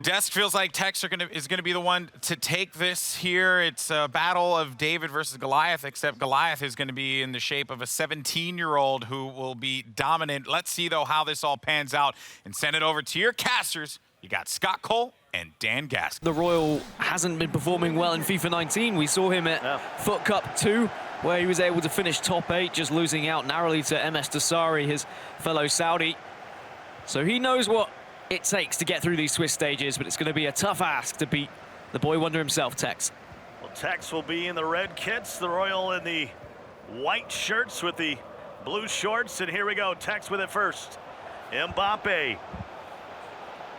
DhTekkz feels like ThTekkZ is gonna be the one to take this here. It's a battle of David versus Goliath, except Goliath is gonna be in the shape of a 17-year-old who will be dominant. Let's see, though, how this all pans out and send it over to your casters. You got Scott Cole and Dan Gask. The Royal hasn't been performing well in FIFA 19. We saw him at Fut Cup 2, where he was able to finish top 8, just losing out narrowly to MS Dasari, his fellow Saudi. So he knows what it takes to get through these Swiss stages, but it's going to be a tough ask to beat the boy wonder himself, ThTekkZ. Well, ThTekkZ will be in the red kits, the Royal in the white shirts with the blue shorts, and here we go, ThTekkZ with it first. Mbappe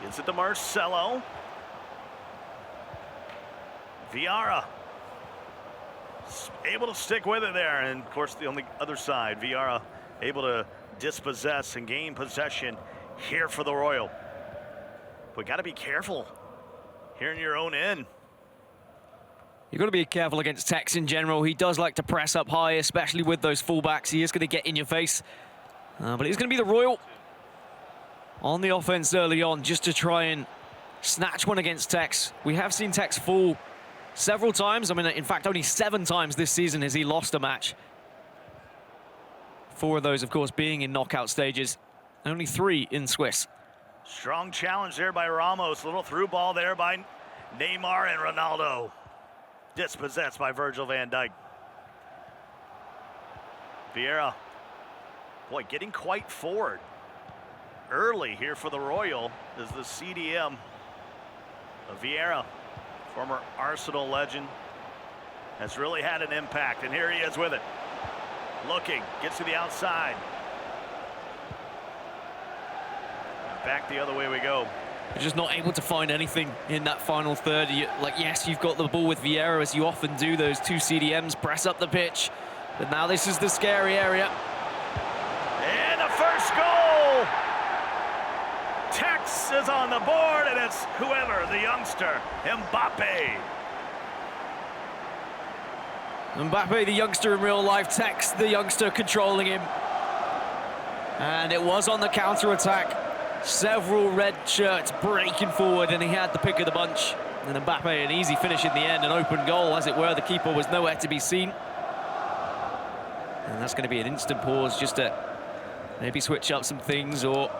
gets it to Marcelo. Vieira able to stick with it there, and of course on the other side, Vieira able to dispossess and gain possession here for the Royal. We got to be careful here in your own end. You've got to be careful against ThTekkZ in general. He does like to press up high, especially with those fullbacks. He is going to get in your face. But he's going to be the Royal on the offense early on, just to try and snatch one against ThTekkZ. We have seen ThTekkZ fall several times. I mean, in fact, only 7 times this season has he lost a match. 4 of those, of course, being in knockout stages. Only 3 in Swiss. Strong challenge there by Ramos. Little through ball there by Neymar and Ronaldo. Dispossessed by Virgil van Dijk. Vieira, boy, getting quite forward early here for the Royal is the CDM of Vieira, former Arsenal legend, has really had an impact, and here he is with it. Looking, gets to the outside. Back the other way we go. You're just not able to find anything in that final third. Yes, you've got the ball with Vieira, as you often do. Those 2 CDMs press up the pitch. But now this is the scary area. And the first goal! ThTekkZ is on the board, and it's whoever, the youngster, Mbappe. Mbappe, the youngster in real life. ThTekkZ, the youngster, controlling him. And it was on the counter-attack. Several red shirts breaking forward, and he had the pick of the bunch. And Mbappe, an easy finish in the end, an open goal, as it were. The keeper was nowhere to be seen. And that's going to be an instant pause, just to maybe switch up some things or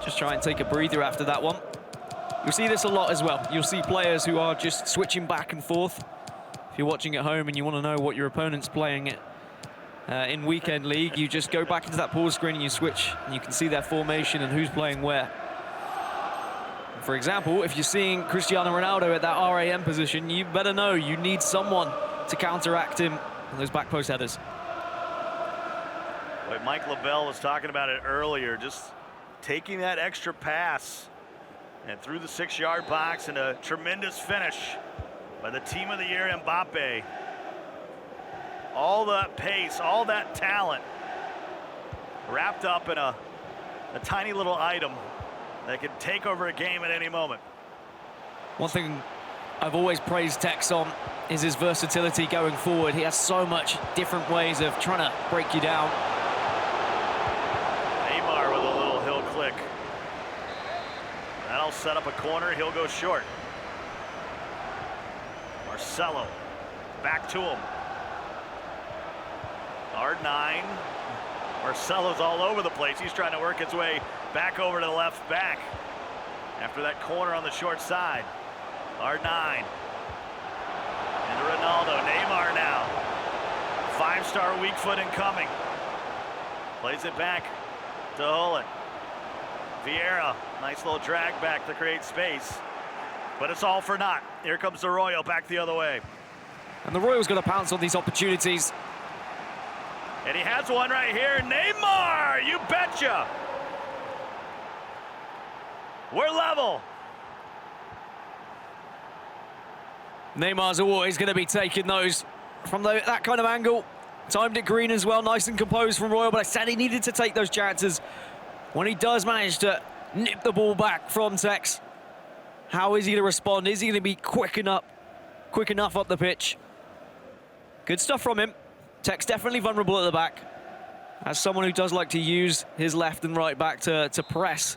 just try and take a breather after that one. You'll see this a lot as well. You'll see players who are just switching back and forth. If you're watching at home and you want to know what your opponent's playing in Weekend League, you just go back into that pause screen and you switch, and you can see their formation and who's playing where. For example, if you're seeing Cristiano Ronaldo at that RAM position, you better know you need someone to counteract him on those back post headers. Like Mike LaBelle was talking about it earlier, just taking that extra pass and through the 6-yard box, and a tremendous finish by the team of the year, Mbappe. All that pace, all that talent wrapped up in a tiny little item that can take over a game at any moment. One thing I've always praised ThTekkZ on is his versatility going forward. He has so much different ways of trying to break you down. Neymar with a little hill click. That'll set up a corner. He'll go short. Marcelo back to him. R9. Marcelo's all over the place. He's trying to work his way back over to the left back after that corner on the short side. R9. Into Ronaldo. Neymar now. 5-star weak foot incoming. Plays it back to Hullet. Vieira. Nice little drag back to create space. But it's all for naught. Here comes the Royal back the other way. And the Royal's going to pounce on these opportunities. And he has one right here. Neymar, you betcha. We're level. Neymar's always going to be taking those from that kind of angle. Timed it green as well, nice and composed from Royal, but I said he needed to take those chances. When he does manage to nip the ball back from ThTekkZ, how is he to respond? Is he going to be quick enough up the pitch? Good stuff from him. ThTekkZ definitely vulnerable at the back. As someone who does like to use his left and right back to press,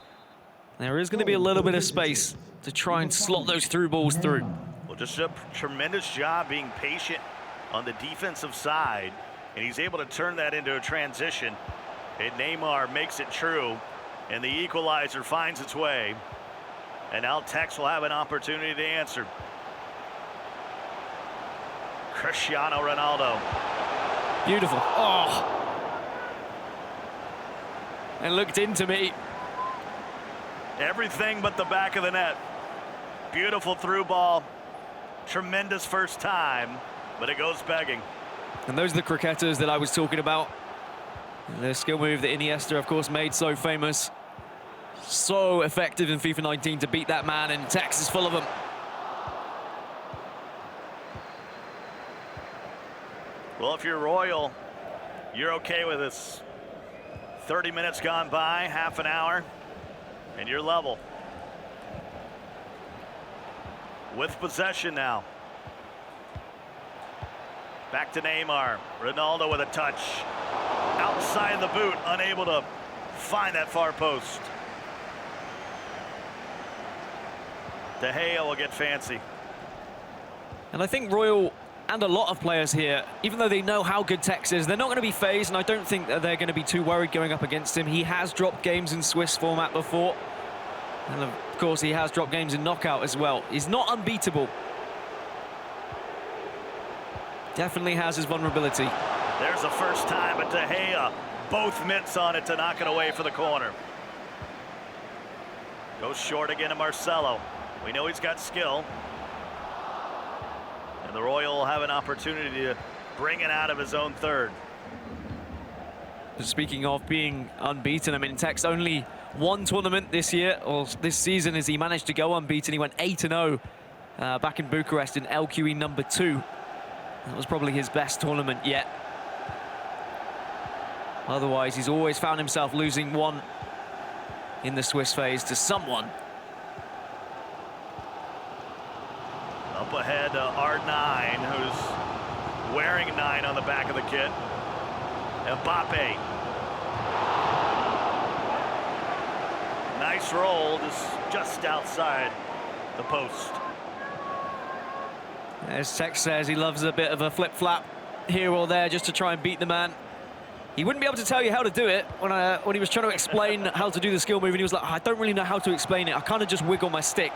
there is going to be a little bit of space to try and slot those through balls through. Well, just a tremendous job being patient on the defensive side, and he's able to turn that into a transition. And Neymar makes it true, and the equalizer finds its way. And now DhTekkz will have an opportunity to answer. Cristiano Ronaldo. Beautiful. Oh. And looked into me. Everything but the back of the net. Beautiful through ball. Tremendous first time, but it goes begging. And those are the cricketers that I was talking about. The skill move that Iniesta, of course, made so famous. So effective in FIFA 19 to beat that man, and DhTekkz is full of them. Well, if you're Royal, you're okay with this. 30 minutes gone by, half an hour, and you're level. With possession now. Back to Neymar. Ronaldo with a touch. Outside the boot, unable to find that far post. DhTekkz will get fancy. And I think Royal and a lot of players here, even though they know how good DhTekkz is, they're not going to be phased, and I don't think that they're going to be too worried going up against him. He has dropped games in Swiss format before. And of course, he has dropped games in knockout as well. He's not unbeatable. Definitely has his vulnerability. There's a first time, but DhTekkz, both mitts on it to knock it away for the corner. Goes short again to Marcelo. We know he's got skill. And the Royal will have an opportunity to bring it out of his own third. Speaking of being unbeaten, I mean, DhTekkz only one tournament this year, or this season, as he managed to go unbeaten. He went 8-0 back in Bucharest in LQE number 2. That was probably his best tournament yet. Otherwise, he's always found himself losing one in the Swiss phase to someone. Up ahead, R9, who's wearing 9 on the back of the kit. Mbappe. Nice roll, just outside the post. As DhTekkz says, he loves a bit of a flip-flap here or there just to try and beat the man. He wouldn't be able to tell you how to do it when he was trying to explain how to do the skill move, and he was like, I don't really know how to explain it. I kind of just wiggle my stick.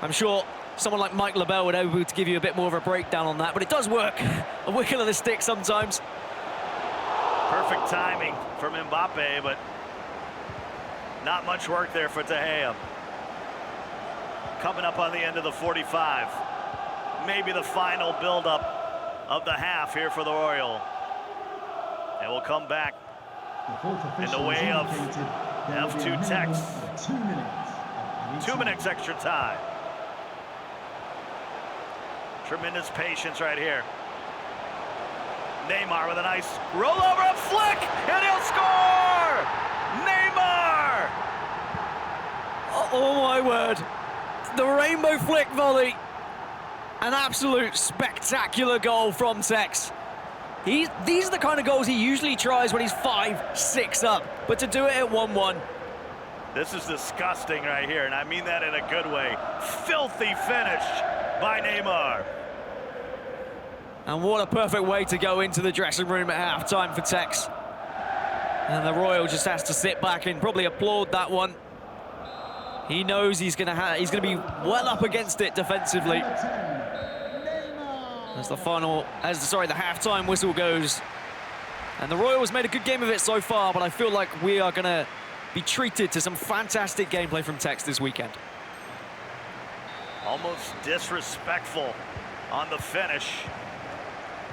I'm sure someone like Mike LaBelle would be able to give you a bit more of a breakdown on that, but it does work. A wiggle of the stick sometimes. Perfect timing from Mbappe, but not much work there for DhTekkz. Coming up on the end of the 45. Maybe the final build-up of the half here for the Royal. And we'll come back in the way of F2TEKKZ. 2 minutes extra time. Tremendous patience right here. Neymar with a nice rollover, a flick, and he'll score! Neymar! Oh my word. The rainbow flick volley. An absolute spectacular goal from DhTekkz. These are the kind of goals he usually tries when he's 5-6 up, but to do it at 1-1. This is disgusting right here, and I mean that in a good way. Filthy finish by Neymar. And what a perfect way to go into the dressing room at half-time for DhTekkz. And the Royal just has to sit back and probably applaud that one. He knows he's gonna be well up against it defensively. As the half-time whistle goes. And the Royals made a good game of it so far, but I feel like we are gonna be treated to some fantastic gameplay from DhTekkz this weekend. Almost disrespectful on the finish.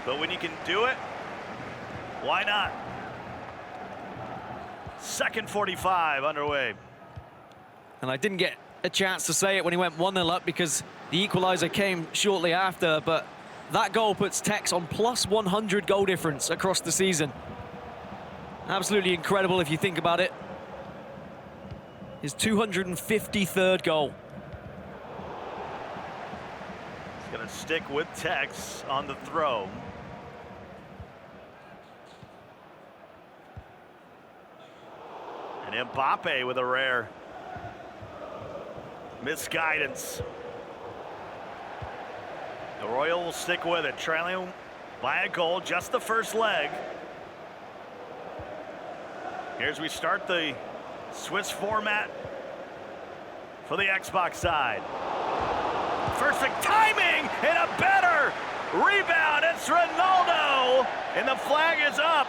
But when you can do it, why not? Second 45 underway. And I didn't get a chance to say it when he went 1-0 up because the equalizer came shortly after, but that goal puts DhTekkz on plus 100 goal difference across the season. Absolutely incredible if you think about it. His 253rd goal. He's gonna stick with DhTekkz on the throw. And Mbappe with a rare Misguidance. The Royal will stick with it, trailing by a goal, just the first leg. Here's we start the Swiss format for the Xbox side. Perfect timing and a better rebound. It's Ronaldo, and the flag is up.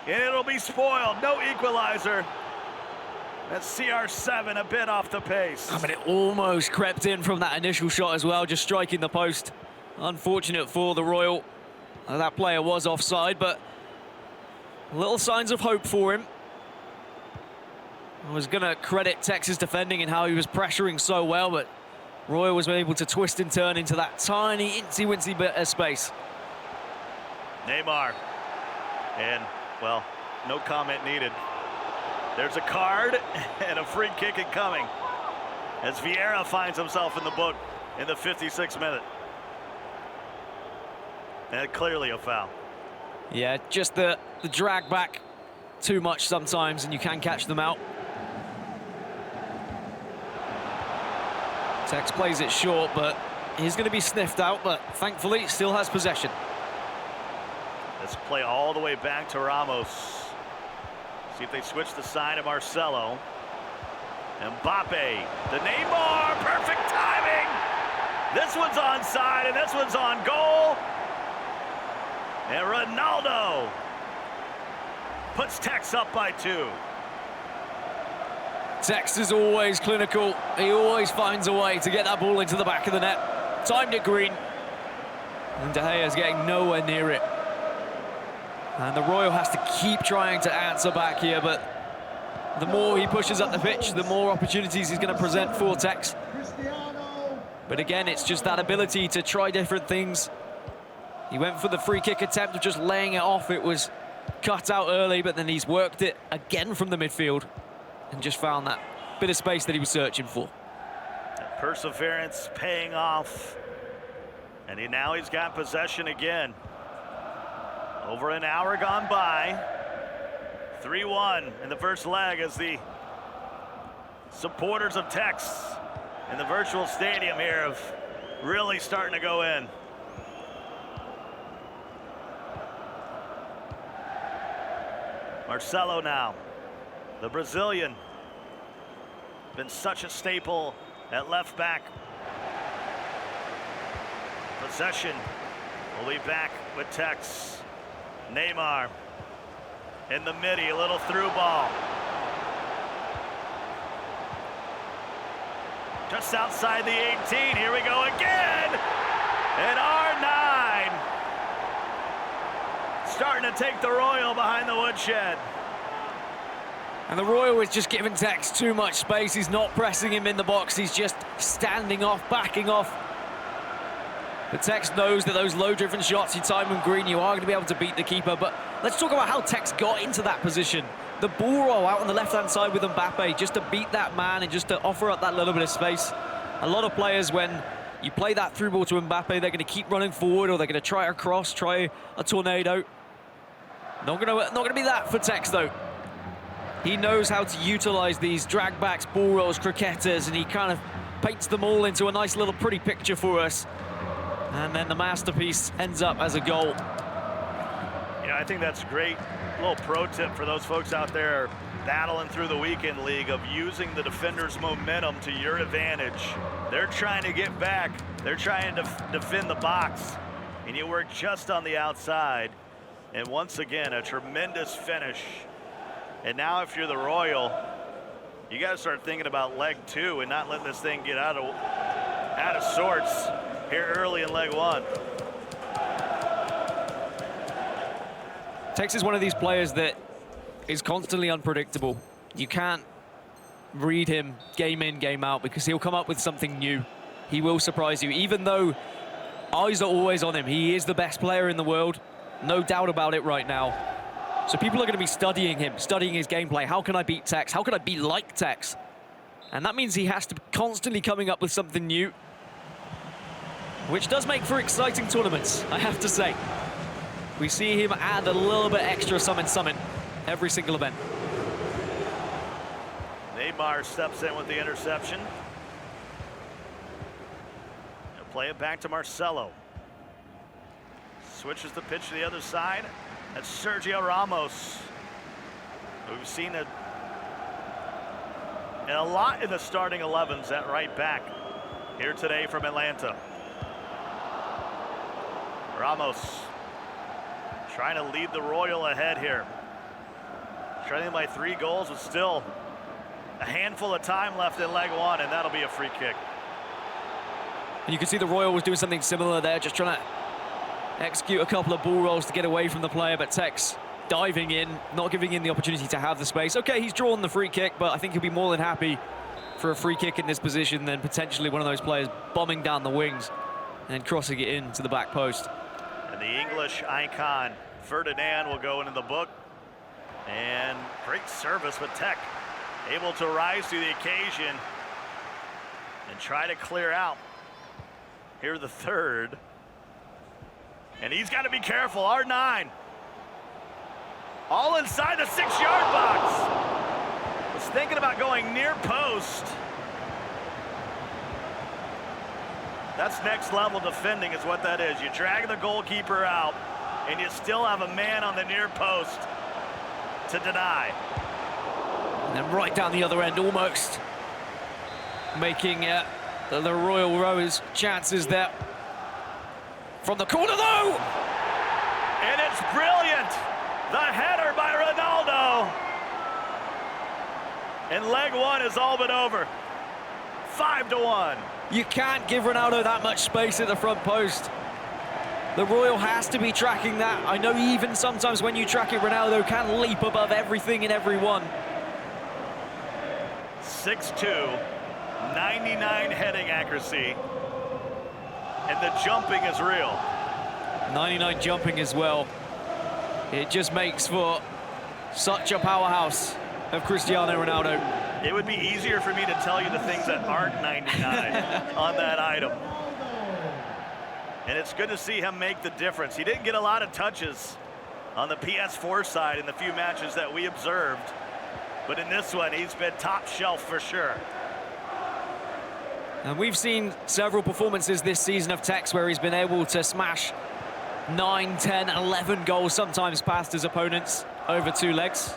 And it'll be spoiled. No equalizer. That's CR7 a bit off the pace. I mean, it almost crept in from that initial shot as well, just striking the post. Unfortunate for the Royal. That player was offside, but little signs of hope for him. I was going to credit Texas defending and how he was pressuring so well, but Royal was able to twist and turn into that tiny, incy-wincy bit of space. Neymar. And, well, no comment needed. There's a card and a free kick incoming as Vieira finds himself in the book in the 56th minute. And clearly a foul. Yeah, just the drag back too much sometimes, and you can catch them out. Tex plays it short, but he's going to be sniffed out, but thankfully still has possession. Let's play all the way back to Ramos. See if they switch the side of Marcelo. Mbappe, the Neymar, perfect timing. This one's onside and this one's on goal. And Ronaldo puts Tex up by 2. Tex is always clinical. He always finds a way to get that ball into the back of the net. Timed it green. And De Gea's getting nowhere near it. And the Royal has to keep trying to answer back here, but the more he pushes up the pitch, the more opportunities he's going to present for Tex. But again, it's just that ability to try different things. He went for the free kick attempt of just laying it off. It was cut out early, but then he's worked it again from the midfield and just found that bit of space that he was searching for. That perseverance paying off. And now he's got possession again. Over an hour gone by. 3-1 in the first leg as the supporters of Tex in the virtual stadium here have really starting to go in. Marcelo now, the Brazilian, been such a staple at left back. Possession will be back with Tex. Neymar in the midi, a little through ball. Just outside the 18, here we go again. And R9 starting to take the Royal behind the woodshed. And the Royal is just giving Tex too much space. He's not pressing him in the box. He's just standing off, backing off. But Tex knows that those low-driven shots, you time them green, you are going to be able to beat the keeper. But let's talk about how Tex got into that position. The ball roll out on the left-hand side with Mbappe, just to beat that man and just to offer up that little bit of space. A lot of players, when you play that through ball to Mbappe, they're going to keep running forward, or they're going to try a cross, try a tornado. Not going to be that for Tex, though. He knows how to utilize these drag backs, ball rolls, croquettes, and he kind of paints them all into a nice little pretty picture for us. And then the masterpiece ends up as a goal. Yeah, I think that's a great little pro tip for those folks out there battling through the weekend league of using the defender's momentum to your advantage. They're trying to get back. They're trying to defend the box. And you work just on the outside. And once again, a tremendous finish. And now if you're the Royal, you got to start thinking about leg 2 and not letting this thing get out of sorts here early in leg 1. Tex is one of these players that is constantly unpredictable. You can't read him game in, game out, because he'll come up with something new. He will surprise you, even though eyes are always on him. He is the best player in the world, no doubt about it right now. So people are going to be studying him, studying his gameplay. How can I beat Tex? How can I be like Tex? And that means he has to be constantly coming up with something new, which does make for exciting tournaments, I have to say. We see him add a little bit extra summon every single event. Neymar Sigmar steps in with the interception. They'll play it back to Marcelo. Switches the pitch to the other side. That's Sergio Ramos. We've seen it and a lot in the starting 11s at right back here today from Atlanta. Ramos trying to lead the Royal ahead here. Trailing by 3 goals with still a handful of time left in leg 1, and that'll be a free kick. And you can see the Royal was doing something similar there, just trying to execute a couple of ball rolls to get away from the player, but TekkZ diving in, not giving him the opportunity to have the space. Okay, he's drawn the free kick, but I think he'll be more than happy for a free kick in this position than potentially one of those players bombing down the wings and crossing it into the back post. And the English icon, Ferdinand, will go into the book. And great service, but TekkZ able to rise to the occasion and try to clear out. Here the third. And he's got to be careful, R9. All inside the 6-yard box. Was thinking about going near post. That's next level defending is what that is. You drag the goalkeeper out and you still have a man on the near post to deny. And then right down the other end, almost making the Royal Rowers chances there. From the corner though! And it's brilliant! The header by Ronaldo. And leg 1 is all but over. 5-1. You can't give Ronaldo that much space at the front post. The Royal has to be tracking that. I know even sometimes when you track it, Ronaldo can leap above everything and everyone. 6'2", 99 heading accuracy. And the jumping is real. 99 jumping as well. It just makes for such a powerhouse of Cristiano Ronaldo. It would be easier for me to tell you the things that aren't 99 on that item. And it's good to see him make the difference. He didn't get a lot of touches on the PS4 side in the few matches that we observed. But in this one, he's been top shelf for sure. And we've seen several performances this season of TekkZ where he's been able to smash 9, 10, 11 goals, sometimes past his opponents over 2 legs.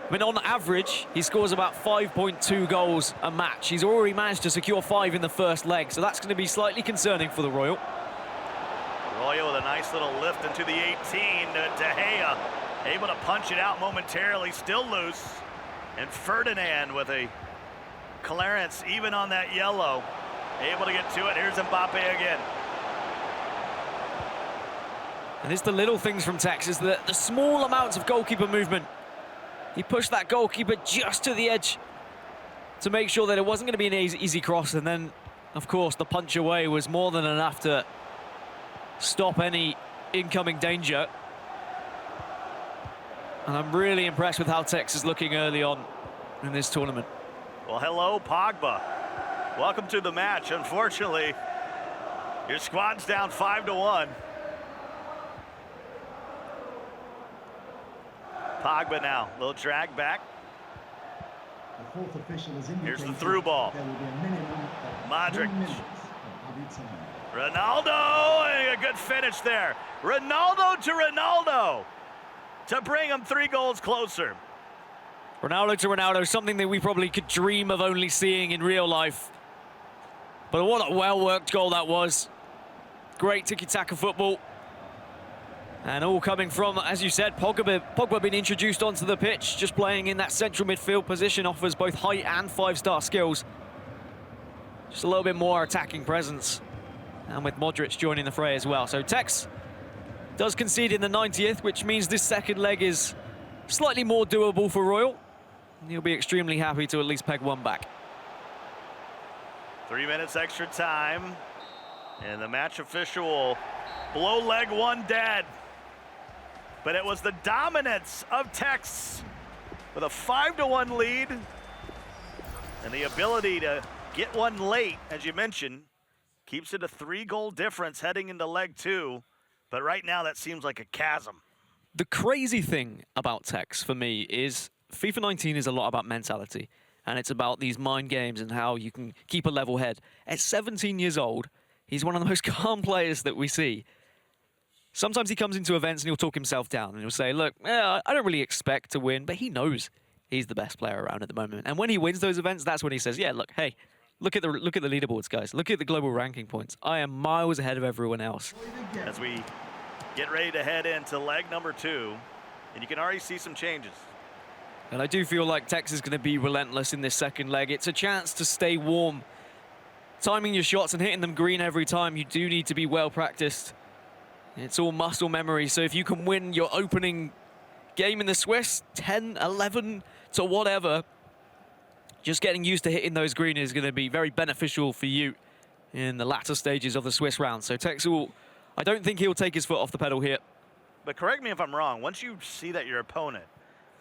I mean, on average, he scores about 5.2 goals a match. He's already managed to secure 5 in the first leg, so that's going to be slightly concerning for the Royal. Royal with a nice little lift into the 18. De Gea able to punch it out momentarily, still loose. And Ferdinand with a clearance even on that yellow. Able to get to it. Here's Mbappe again. And it's the little things from TekkZ, is the small amounts of goalkeeper movement. He pushed that goalkeeper just to the edge to make sure that it wasn't going to be an easy cross. And then, of course, the punch away was more than enough to stop any incoming danger. And I'm really impressed with how TekkZ is looking early on in this tournament. Well, hello, Pogba. Welcome to the match. Unfortunately, your squad's down 5-1. Pogba now, little drag back. The fourth official has Here's the indicated through ball. there will be a minimum of Modric. 1 minute of added time. Ronaldo, and a good finish there. Ronaldo to Ronaldo to bring him 3 goals closer. Ronaldo to Ronaldo, something that we probably could dream of only seeing in real life. But what a well-worked goal that was. Great tiki-taka football. And all coming from, as you said, Pogba being introduced onto the pitch, just playing in that central midfield position, offers both height and 5-star skills. Just a little bit more attacking presence. And with Modric joining the fray as well. So TekkZ does concede in the 90th, which means this second leg is slightly more doable for Royal. And he'll be extremely happy to at least peg 1 back. 3 minutes extra time. And the match official will blow leg 1 dead. But it was the dominance of TekkZ with a 5-1 lead. And the ability to get one late, as you mentioned, keeps it a 3-goal difference heading into leg 2. But right now, that seems like a chasm. The crazy thing about TekkZ for me is FIFA 19 is a lot about mentality. And it's about these mind games and how you can keep a level head. At 17 years old, he's one of the most calm players that we see. Sometimes he comes into events and he'll talk himself down and he'll say, look, I don't really expect to win, but he knows he's the best player around at the moment. And when he wins those events, that's when he says, yeah, look, hey, look at the leaderboards, guys. Look at the global ranking points. I am miles ahead of everyone else. As we get ready to head into leg number 2, and you can already see some changes. And I do feel like DhTekkz is going to be relentless in this second leg. It's a chance to stay warm. Timing your shots and hitting them green every time, you do need to be well practiced. It's all muscle memory, so if you can win your opening game in the Swiss, 10, 11 to whatever, just getting used to hitting those green is going to be very beneficial for you in the latter stages of the Swiss round. So DhTekkz will, I don't think he'll take his foot off the pedal here. But correct me if I'm wrong, once you see that your opponent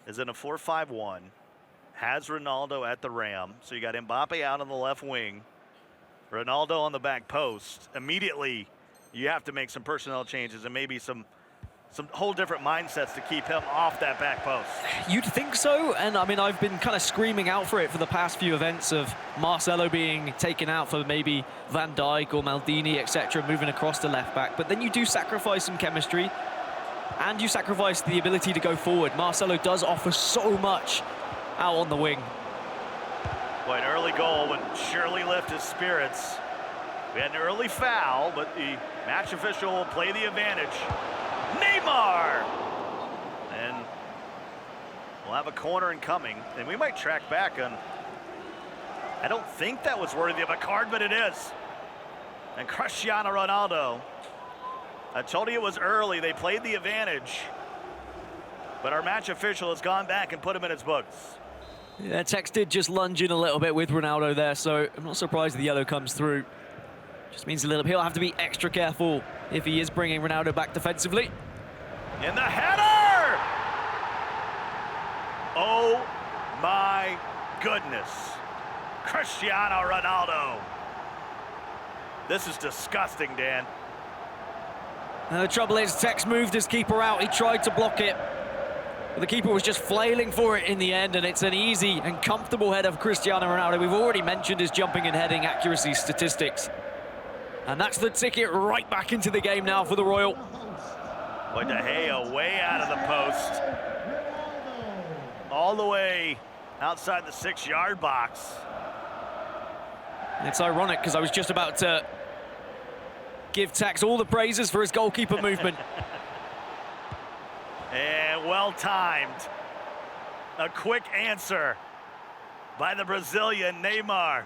is in a 4-5-1, has Ronaldo at the ram, so you got Mbappe out on the left wing, Ronaldo on the back post, immediately you have to make some personnel changes and maybe some whole different mindsets to keep him off that back post. You'd think so, and I mean, I've been kind of screaming out for it for the past few events of Marcelo being taken out for maybe Van Dijk or Maldini, etc., moving across to left back, but then you do sacrifice some chemistry and you sacrifice the ability to go forward. Marcelo does offer so much out on the wing. Boy, an early goal would surely lift his spirits. We had an early foul, but the match official will play the advantage. Neymar! And we'll have a corner incoming, and we might track back on. I don't think that was worthy of a card, but it is. And Cristiano Ronaldo. I told you it was early. They played the advantage. But our match official has gone back and put him in his books. Yeah, DhTekkz did just lunge in a little bit with Ronaldo there, so I'm not surprised the yellow comes through. Just means he'll have to be extra careful if he is bringing Ronaldo back defensively. In the header! Oh my goodness. Cristiano Ronaldo. This is disgusting, Dan. And the trouble is, DhTekkz moved his keeper out. He tried to block it, but the keeper was just flailing for it in the end, and it's an easy and comfortable head of Cristiano Ronaldo. We've already mentioned his jumping and heading accuracy statistics. And that's the ticket right back into the game now for the Royal. Boy, De Gea way out of the post. All the way outside the 6-yard box. And it's ironic because I was just about to give DhTekkz all the praises for his goalkeeper movement. And well timed. A quick answer by the Brazilian Neymar.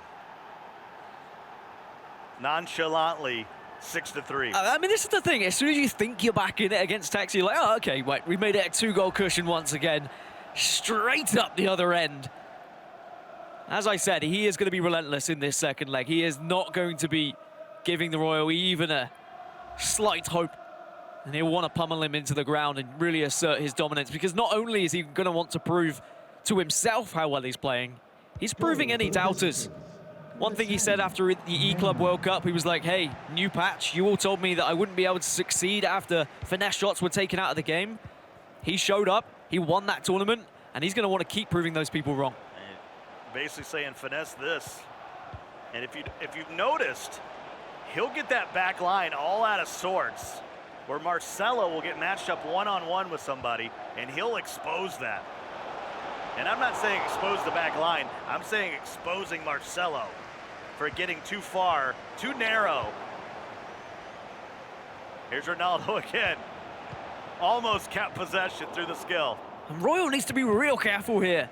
Nonchalantly, 6-3. I mean, this is the thing. As soon as you think you're back in it against DhTekkz, you're like, oh, okay, wait, we made it a 2-goal cushion once again. Straight up the other end. As I said, he is going to be relentless in this second leg. He is not going to be giving the Royal even a slight hope. And he'll want to pummel him into the ground and really assert his dominance, because not only is he going to want to prove to himself how well he's playing, he's proving any doubters. One thing he said after the E-Club World Cup, he was like, hey, new patch, you all told me that I wouldn't be able to succeed after finesse shots were taken out of the game. He showed up, he won that tournament, and he's going to want to keep proving those people wrong. And basically saying finesse this. And if you've noticed, he'll get that back line all out of sorts, where Marcelo will get matched up one-on-one with somebody, and he'll expose that. And I'm not saying expose the back line, I'm saying exposing Marcelo for getting too far, too narrow. Here's Ronaldo again. Almost kept possession through the skill. And Royal needs to be real careful here.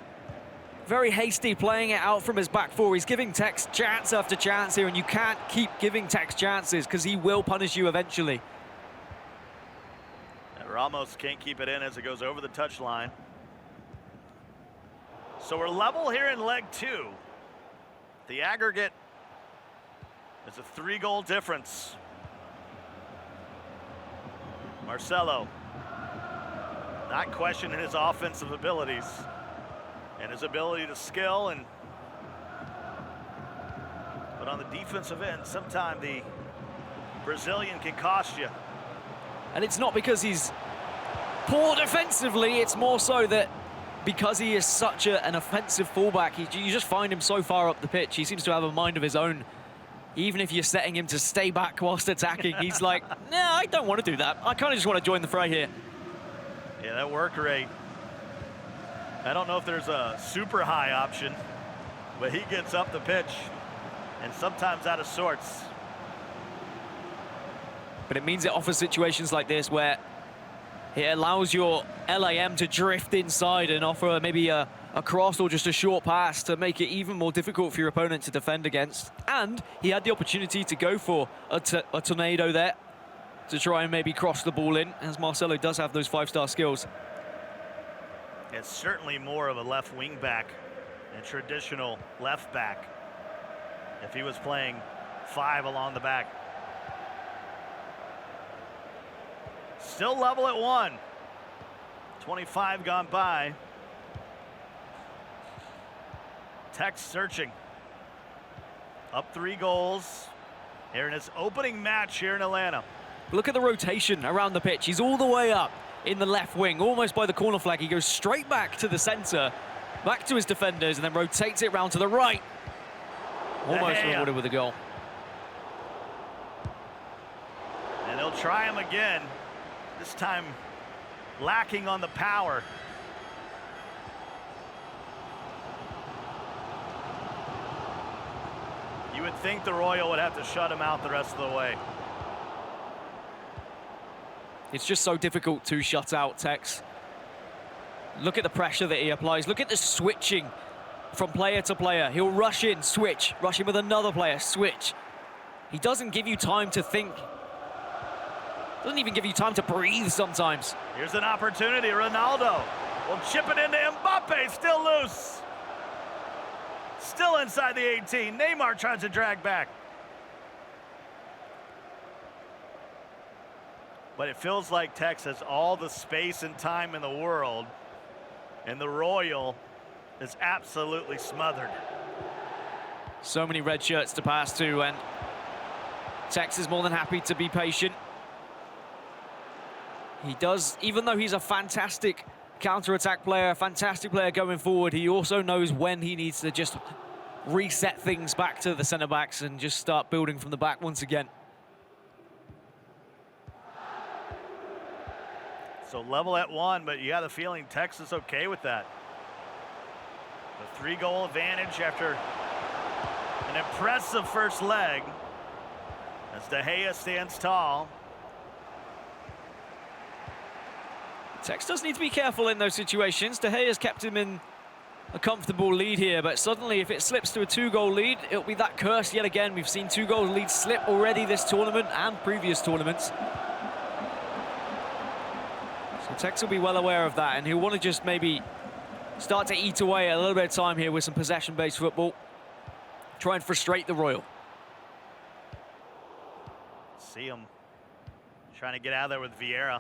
Very hasty playing it out from his back four. He's giving DhTekkz chance after chance here, and you can't keep giving DhTekkz chances because he will punish you eventually. And Ramos can't keep it in as it goes over the touchline. So we're level here in leg 2. The aggregate is a 3-goal difference. Marcelo not questioning his offensive abilities and his ability to skill, but on the defensive end, sometimes the Brazilian can cost you. And it's not because he's poor defensively, it's more so that because he is such an offensive fullback, you just find him so far up the pitch. He seems to have a mind of his own. Even if you're setting him to stay back whilst attacking, he's like, no, I don't want to do that. I kind of just want to join the fray here. Yeah, that work rate. I don't know if there's a super high option, but he gets up the pitch and sometimes out of sorts. But it means it offers situations like this where it allows your LAM to drift inside and offer maybe a cross or just a short pass to make it even more difficult for your opponent to defend against. And he had the opportunity to go for a tornado there to try and maybe cross the ball in, as Marcelo does have those 5-star skills. It's certainly more of a left wing back than traditional left back if he was playing 5 along the back. Still level at 1. 25 gone by. ThTekkZ searching. Up 3 goals here in his opening match here in Atlanta. Look at the rotation around the pitch. He's all the way up in the left wing, almost by the corner flag. He goes straight back to the center, back to his defenders, and then rotates it round to the right. Almost rewarded with a goal. And they'll try him again, this time lacking on the power. You would think the Royal would have to shut him out the rest of the way. It's just so difficult to shut out ThTekkz. Look at the pressure that he applies. Look at the switching from player to player. He'll rush in, switch, rush in with another player, switch. He doesn't give you time to think. Doesn't even give you time to breathe sometimes. Here's an opportunity. Ronaldo will chip it into Mbappe, still loose. Still inside the 18. Neymar tries to drag back. But it feels like ThTekkZ has all the space and time in the world, and the Royal is absolutely smothered. So many red shirts to pass to, and ThTekkZ is more than happy to be patient. He does, even though he's a fantastic counter-attack player, a fantastic player going forward, he also knows when he needs to just reset things back to the centre-backs and just start building from the back once again. So level at 1, but you got the feeling ThTekkZ is okay with that. The 3-goal advantage after an impressive first leg as DhTekkz stands tall. ThTekkZ does need to be careful in those situations. DhTekkz kept him in a comfortable lead here, but suddenly if it slips to a 2-goal lead, it'll be that curse yet again. We've seen 2-goal leads slip already this tournament and previous tournaments. So ThTekkZ will be well aware of that, and he'll want to just maybe start to eat away a little bit of time here with some possession-based football. Try and frustrate the Royal. See him trying to get out of there with Vieira.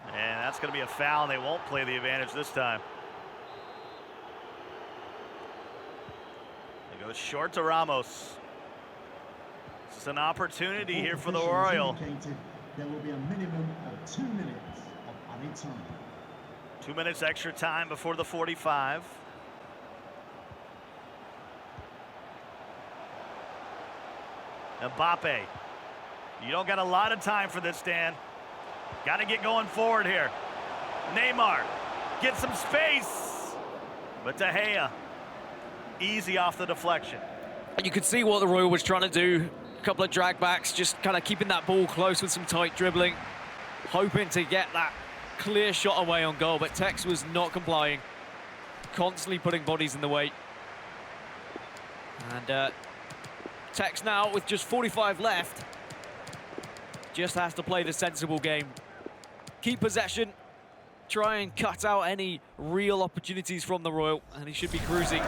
And that's going to be a foul, and they won't play the advantage this time. It goes short to Ramos. This is an opportunity here for the Royal. There will be a minimum of 2 minutes of added time. 2 minutes extra time before the 45. Mbappe. You don't got a lot of time for this, Dan. Got to get going forward here. Neymar get some space, but DhTekkz easy off the deflection. And you could see what the Royal was trying to do. A couple of drag backs, just kind of keeping that ball close with some tight dribbling, hoping to get that clear shot away on goal, but ThTekkz was not complying, constantly putting bodies in the way. And ThTekkz now, with just 45 left, just has to play the sensible game. Keep possession, try and cut out any real opportunities from the Royal, and he should be cruising.